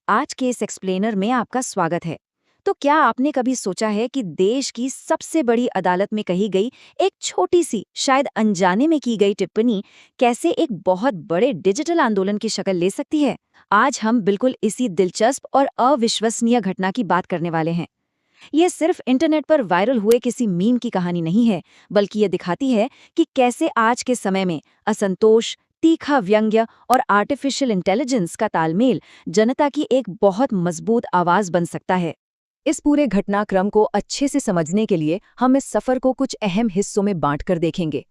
आज के इस एक्सप्लेनर में आपका स्वागत है। तो क्या आपने कभी सोचा है कि देश की सबसे बड़ी अदालत में कही गई एक छोटी सी, शायद अनजाने में की गई टिप्पणी कैसे एक बहुत बड़े डिजिटल आंदोलन की शक्ल ले सकती है? आज हम बिल्कुल इसी दिलचस्प और अविश्वसनीय घटना की बात करने वाले हैं। ये सिर्फ इंटरनेट पर वायरल हुए किसी मीम की कहानी नहीं है, बल्कि ये दिखाती है कि कैसे आज के समय में असंतोष, तीखा व्यंग्य और आर्टिफिशियल इंटेलिजेंस का तालमेल जनता की एक बहुत मजबूत आवाज बन सकता है। इस पूरे घटनाक्रम को अच्छे से समझने के लिए हम इस सफर को कुछ अहम हिस्सों में बांटकर देखेंगे।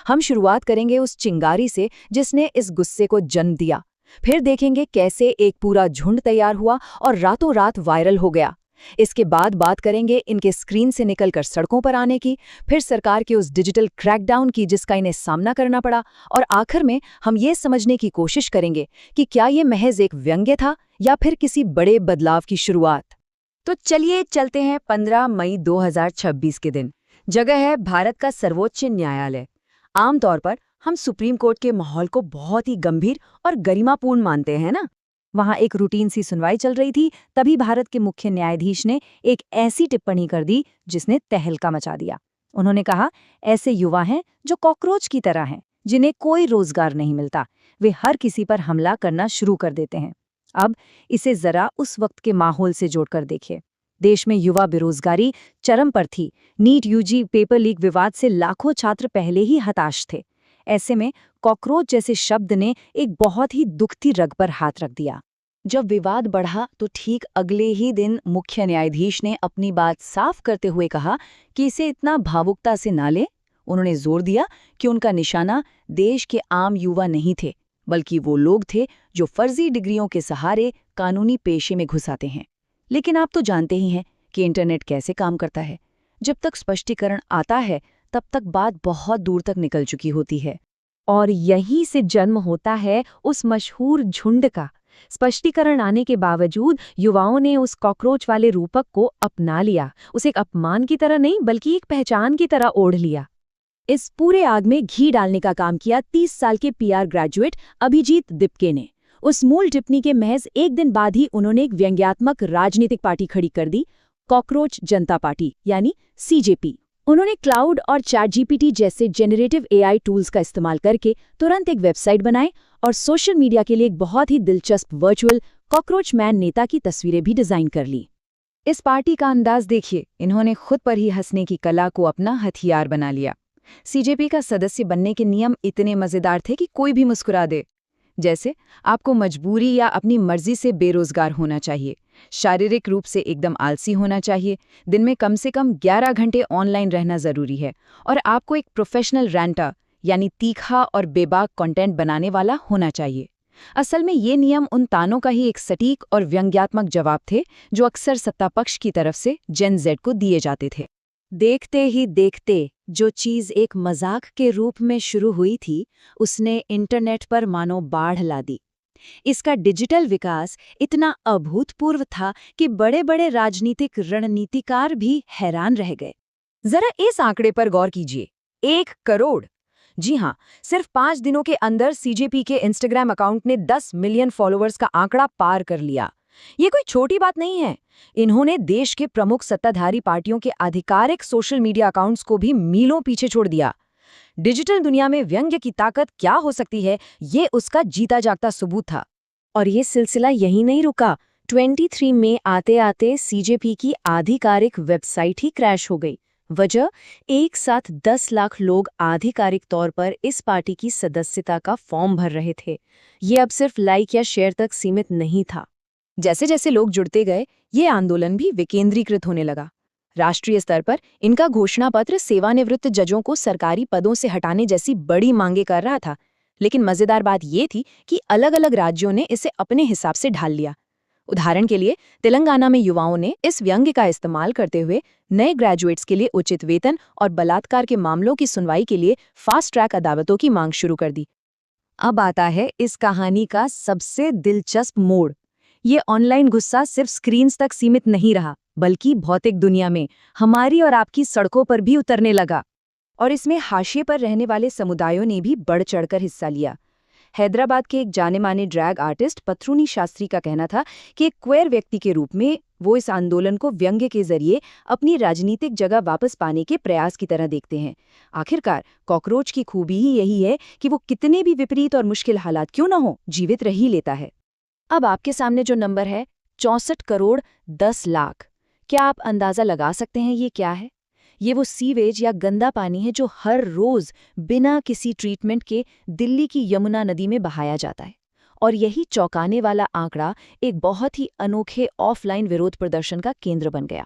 हम शुरुआत करेंगे उस चिंगारी से जिसने इस गुस्से को जन्म दिया। फिर देखेंगे कैसे एक पूरा झुंड तैयार हुआ और रातों रात वायरल हो गया। इसके बाद बात करेंगे इनके स्क्रीन से निकलकर सड़कों पर आने की, फिर सरकार के उस डिजिटल क्रैकडाउन की जिसका इन्हें सामना करना पड़ा, और आखिर में हम ये समझने की कोशिश करेंगे कि क्या ये महज एक व्यंग्य था या फिर किसी बड़े बदलाव की शुरुआत। तो चलिए चलते हैं 15 मई 2026 के दिन। जगह है भारत का सर्वोच्च न्यायालय। आमतौर पर हम सुप्रीम कोर्ट के माहौल को बहुत ही गंभीर और गरिमापूर्ण मानते हैं ना। वहां एक रूटीन सी सुनवाई चल रही थी, तभी भारत के मुख्य न्यायाधीश ने एक ऐसी टिप्पणी कर दी जिसने तहलका मचा दिया। उन्होंने कहा, ऐसे युवा हैं जो कॉकरोच की तरह हैं, जिन्हें कोई रोजगार नहीं मिलता। वे हर किसी पर हमला करना शुरू कर देते हैं। अब इसे जरा उस वक्त के माहौल से जोड़कर देखिए। देश में युवा बेरोजगारी चरम पर थी। नीट यूजी पेपर लीक विवाद से लाखों छात्र पहले ही हताश थे। ऐसे में कॉकरोच जैसे शब्द ने एक बहुत ही दुखती रग पर हाथ रख दिया। जब विवाद बढ़ा तो ठीक अगले ही दिन मुख्य न्यायाधीश ने अपनी बात साफ करते हुए कहा कि इसे इतना भावुकता से ना ले। उन्होंने जोर दिया कि उनका निशाना देश के आम युवा नहीं थे, बल्कि वो लोग थे जो फर्जी डिग्रियों के सहारे कानूनी पेशे में घुस आते हैं। लेकिन आप तो जानते ही हैं कि इंटरनेट कैसे काम करता है। जब तक स्पष्टीकरण आता है तब तक बात बहुत दूर तक निकल चुकी होती है। और यहीं से जन्म होता है उस मशहूर झुंड का। स्पष्टीकरण आने के बावजूद युवाओं ने उस कॉकरोच वाले रूपक को अपना लिया। उसे एक अपमान की तरह नहीं, बल्कि एक पहचान की तरह ओढ़ लिया। इस पूरे आग में घी डालने का काम किया 30 साल के पीआर ग्रेजुएट अभिजीत दिपके ने। उस मूल टिप्पणी के महज एक दिन बाद ही उन्होंने एक व्यंग्यात्मक राजनीतिक पार्टी खड़ी कर दी, कॉकरोच जनता पार्टी यानी सीजेपी। उन्होंने क्लाउड और चैटजीपीटी जैसे जेनरेटिव एआई टूल्स का इस्तेमाल करके तुरंत एक वेबसाइट बनाई और सोशल मीडिया के लिए एक बहुत ही दिलचस्प वर्चुअल कॉकरोच मैन नेता की तस्वीरें भी डिजाइन कर ली। इस पार्टी का अंदाज देखिए, इन्होंने खुद पर ही हंसने की कला को अपना हथियार बना लिया। सीजेपी का सदस्य बनने के नियम इतने मजेदार थे कि कोई भी मुस्कुरा दे। जैसे आपको मजबूरी या अपनी मर्जी से बेरोजगार होना चाहिए, शारीरिक रूप से एकदम आलसी होना चाहिए, दिन में कम से कम 11 घंटे ऑनलाइन रहना जरूरी है, और आपको एक प्रोफेशनल रैंटर यानी तीखा और बेबाक कंटेंट बनाने वाला होना चाहिए। असल में ये नियम उन तानों का ही एक सटीक और व्यंग्यात्मक जवाब थे जो अक्सर सत्तापक्ष की तरफ से जेन जेड को दिए जाते थे। देखते ही देखते जो चीज एक मजाक के रूप में शुरू हुई थी, उसने इंटरनेट पर मानो बाढ़ ला दी। इसका डिजिटल विकास इतना अभूतपूर्व था कि बड़े बड़े राजनीतिक रणनीतिकार भी हैरान रह गए। जरा इस आंकड़े पर गौर कीजिए, 1 करोड़। जी हाँ, सिर्फ 5 दिनों के अंदर सीजेपी के इंस्टाग्राम अकाउंट ने 10 मिलियन फॉलोअर्स का आंकड़ा पार कर लिया। ये कोई छोटी बात नहीं है। इन्होंने देश के प्रमुख सत्ताधारी पार्टियों के आधिकारिक सोशल मीडिया अकाउंट्स को भी मीलों पीछे छोड़ दिया। डिजिटल दुनिया में व्यंग्य की ताकत क्या हो सकती है, ये उसका जीता जागता सबूत था। और ये सिलसिला यहीं नहीं रुका। 23 में आते आते सीजेपी की आधिकारिक वेबसाइट ही क्रैश हो गई। वजह, एक साथ 10 लाख लोग आधिकारिक तौर पर इस पार्टी की सदस्यता का फॉर्म भर रहे थे। ये अब सिर्फ लाइक या शेयर तक सीमित नहीं था। जैसे जैसे लोग जुड़ते गए, ये आंदोलन भी विकेंद्रीकृत होने लगा। राष्ट्रीय स्तर पर इनका घोषणा पत्र सेवानिवृत्त जजों को सरकारी पदों से हटाने जैसी बड़ी मांगे कर रहा था। लेकिन मजेदार बात ये थी कि अलग अलग राज्यों ने इसे अपने हिसाब से ढाल लिया। उदाहरण के लिए, तेलंगाना में युवाओं ने इस व्यंग्य का इस्तेमाल करते हुए नए ग्रेजुएट्स के लिए उचित वेतन और बलात्कार के मामलों की सुनवाई के लिए फास्ट ट्रैक अदालतों की मांग शुरू कर दी। अब आता है इस कहानी का सबसे दिलचस्प मोड़। ये ऑनलाइन गुस्सा सिर्फ स्क्रीन्स तक सीमित नहीं रहा, बल्कि भौतिक दुनिया में हमारी और आपकी सड़कों पर भी उतरने लगा। और इसमें हाशिए पर रहने वाले समुदायों ने भी बढ़ चढ़कर हिस्सा लिया। हैदराबाद के एक जाने माने ड्रैग आर्टिस्ट पथरूनी शास्त्री का कहना था कि एक क्वेर व्यक्ति के रूप में वो इस आंदोलन को व्यंग्य के जरिए अपनी राजनीतिक जगह वापस पाने के प्रयास की तरह देखते हैं। आखिरकार कॉकरोच की खूबी ही यही है कि वो कितने भी विपरीत और मुश्किल हालात क्यों न हो, जीवित रह ही लेता है। अब आपके सामने जो नंबर है 64 करोड़ 10 लाख, क्या आप अंदाजा लगा सकते हैं ये क्या है? ये वो सीवेज या गंदा पानी है जो हर रोज बिना किसी ट्रीटमेंट के दिल्ली की यमुना नदी में बहाया जाता है। और यही चौंकाने वाला आंकड़ा एक बहुत ही अनोखे ऑफलाइन विरोध प्रदर्शन का केंद्र बन गया।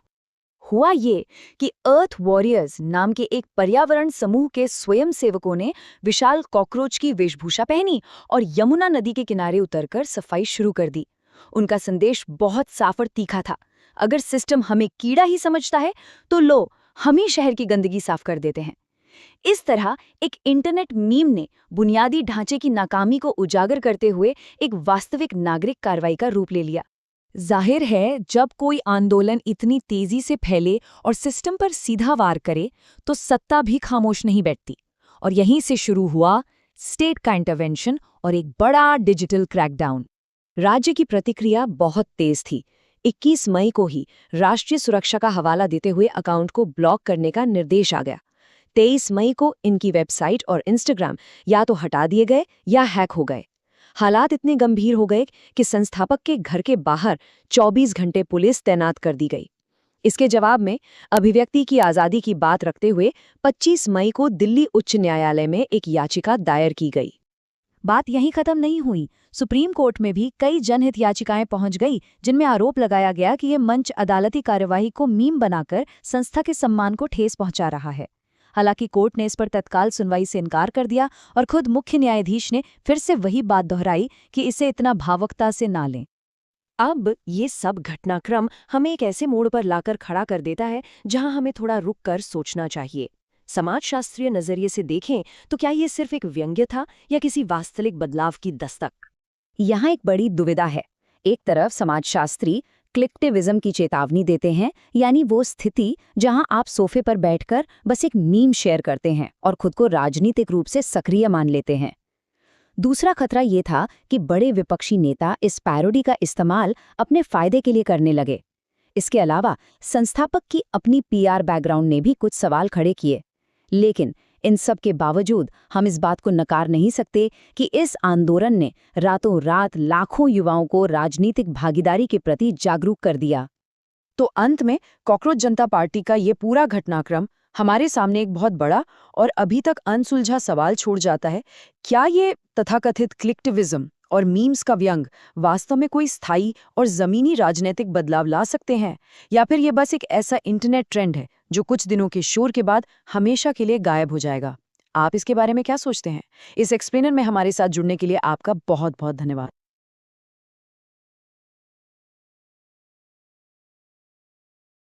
हुआ ये कि अर्थ वॉरियर्स नाम के एक पर्यावरण समूह के स्वयंसेवकों ने विशाल कॉकरोच की वेशभूषा पहनी और यमुना नदी के किनारे उतरकर सफाई शुरू कर दी। उनका संदेश बहुत साफ और तीखा था, अगर सिस्टम हमें कीड़ा ही समझता है तो लो हम ही शहर की गंदगी साफ कर देते हैं। इस तरह एक इंटरनेट मीम ने बुनियादी ढांचे की नाकामी को उजागर करते हुए एक वास्तविक नागरिक कार्रवाई का रूप ले लिया। जाहिर है, जब कोई आंदोलन इतनी तेजी से फैले और सिस्टम पर सीधा वार करे तो सत्ता भी खामोश नहीं बैठती। और यहीं से शुरू हुआ स्टेट का इंटरवेंशन और एक बड़ा डिजिटल क्रैकडाउन। राज्य की प्रतिक्रिया बहुत तेज थी। 21 मई को ही राष्ट्रीय सुरक्षा का हवाला देते हुए अकाउंट को ब्लॉक करने का निर्देश आ गया। 23 मई को इनकी वेबसाइट और इंस्टाग्राम या तो हटा दिए गए या हैक हो गए। हालात इतने गंभीर हो गए कि संस्थापक के घर के बाहर 24 घंटे पुलिस तैनात कर दी गई। इसके जवाब में अभिव्यक्ति की आज़ादी की बात रखते हुए 25 मई को दिल्ली उच्च न्यायालय में एक याचिका दायर की गई। बात यहीं खत्म नहीं हुई। सुप्रीम कोर्ट में भी कई जनहित याचिकाएं पहुंच गई, जिनमें आरोप लगाया गया कि ये मंच अदालती कार्यवाही को मीम बनाकर संस्था के सम्मान को ठेस पहुंचा रहा है। हालांकि कोर्ट ने इस पर तत्काल सुनवाई से इनकार कर दिया और खुद मुख्य न्यायाधीश ने फिर से वही बात दोहराई कि इसे इतना भावुकता से ना लें। अब ये सब घटनाक्रम हमें एक ऐसे मोड़ पर लाकर खड़ा कर देता है जहां हमें थोड़ा रुक कर सोचना चाहिए। समाजशास्त्रीय नजरिए से देखें तो क्या ये सिर्फ एक व्यंग्य था या किसी वास्तविक बदलाव की दस्तक? यहाँ एक बड़ी दुविधा है। एक तरफ समाजशास्त्री क्लिकटिविज्म की चेतावनी देते हैं, यानी वो स्थिति जहां आप सोफे पर बैठकर बस एक मीम शेयर करते हैं और खुद को राजनीतिक रूप से सक्रिय मान लेते हैं। दूसरा खतरा ये था कि बड़े विपक्षी नेता इस पैरोडी का इस्तेमाल अपने फायदे के लिए करने लगे। इसके अलावा संस्थापक की अपनी पीआर बैकग्राउंड ने भी कुछ सवाल खड़े किए। लेकिन इन सब के बावजूद हम इस बात को नकार नहीं सकते कि इस आंदोलन ने रातों रात लाखों युवाओं को राजनीतिक भागीदारी के प्रति जागरूक कर दिया। तो अंत में कॉकरोच जनता पार्टी का ये पूरा घटनाक्रम हमारे सामने एक बहुत बड़ा और अभी तक अनसुलझा सवाल छोड़ जाता है। क्या ये तथाकथित क्लिकटिविज्म और मीम्स का व्यंग वास्तव में कोई स्थायी और जमीनी राजनीतिक बदलाव ला सकते हैं, या फिर ये बस एक ऐसा इंटरनेट ट्रेंड है जो कुछ दिनों के शोर के बाद हमेशा के लिए गायब हो जाएगा? आप इसके बारे में क्या सोचते हैं? इस एक्सप्लेनर में हमारे साथ जुड़ने के लिए आपका बहुत बहुत धन्यवाद।